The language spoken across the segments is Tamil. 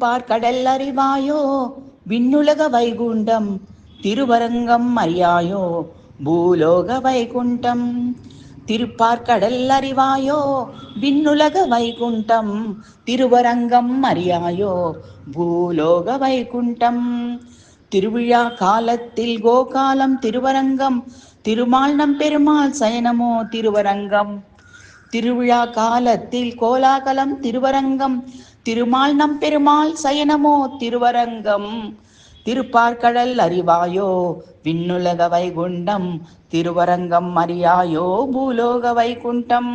பார்க்கடல் அறிவாயோ விண்ணுலக வைகுண்டம் திருவரங்கம் அறியாயோ பூலோக வைகுண்டம். திருப்பார்க்கடல் அறிவாயோ விண்ணுலக வைகுண்டம் திருவரங்கம் அறியாயோ பூலோக வைகுண்டம். திருவிழா காலத்தில் கோகாலம் திருவரங்கம் திருமால் நம் பெருமாள் சயனமோ திருவரங்கம். திருவிழா காலத்தில் கோலாகலம் திருவரங்கம் திருமால் நம் பெருமாள் சயனமோ திருவரங்கம். திருப்பார்க்கடல் அறிவாயோ விண்ணுலக வைகுண்டம் திருவரங்கம் அறியாயோ பூலோக வைகுண்டம்.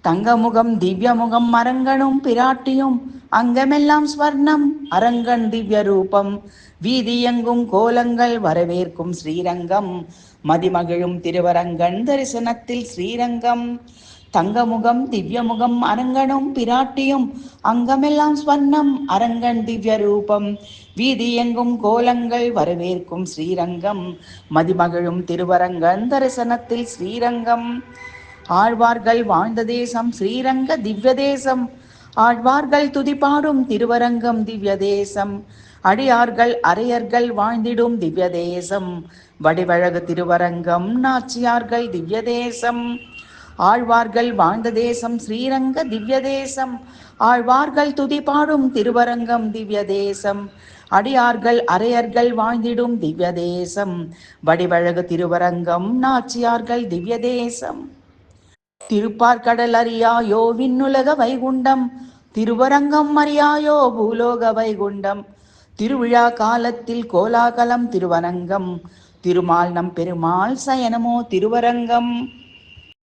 தங்கமுகம் திவ்யமுகம் அரங்கனும் பிராட்டியும் அங்கமெல்லாம் ஸ்வர்ணம் அரங்கன் திவ்ய ரூபம் வீதியெங்கும் கோலங்கள் வரவேற்கும் ஸ்ரீரங்கம் மதிமகிழும் திருவரங்கன் தரிசனத்தில் ஸ்ரீரங்கம். தங்கமுகம் திவ்யமுகம் அரங்கனும் பிராட்டியும் அங்கமெல்லாம் ஸ்வர்ணம் அரங்கன் திவ்ய ரூபம் வீதியெங்கும் கோலங்கள் வரவேற்கும் ஸ்ரீரங்கம் மதிமகிழும் திருவரங்கன் தரிசனத்தில் ஸ்ரீரங்கம். ஆழ்வார்கள் வாழ்ந்த தேசம் ஸ்ரீரங்க திவ்ய தேசம் ஆழ்வார்கள் துதிபாடும் திருவரங்கம் திவ்ய தேசம் அடியார்கள் அரையர்கள் வாழ்ந்திடும் திவ்ய தேசம் வடிவழகு திருவரங்கம் நாச்சியார்கள் திவ்ய தேசம். ஆழ்வார்கள் வாழ்ந்த தேசம் ஸ்ரீரங்க திவ்ய தேசம் ஆழ்வார்கள் துதிபாடும் திருவரங்கம் திவ்ய தேசம் அடியார்கள் அரையர்கள் வாழ்ந்திடும் திவ்ய தேசம் வடிவழகு திருவரங்கம் நாச்சியார்கள் திவ்ய தேசம். திருப்பார்க்கடல் அறியாயோ விண்ணுலக வைகுண்டம் திருவரங்கம் அறியாயோ பூலோக வைகுண்டம். திருவிழா காலத்தில் கோலாகலம் திருவரங்கம் திருமால் நம் பெருமாள் சயனமோ திருவரங்கம்.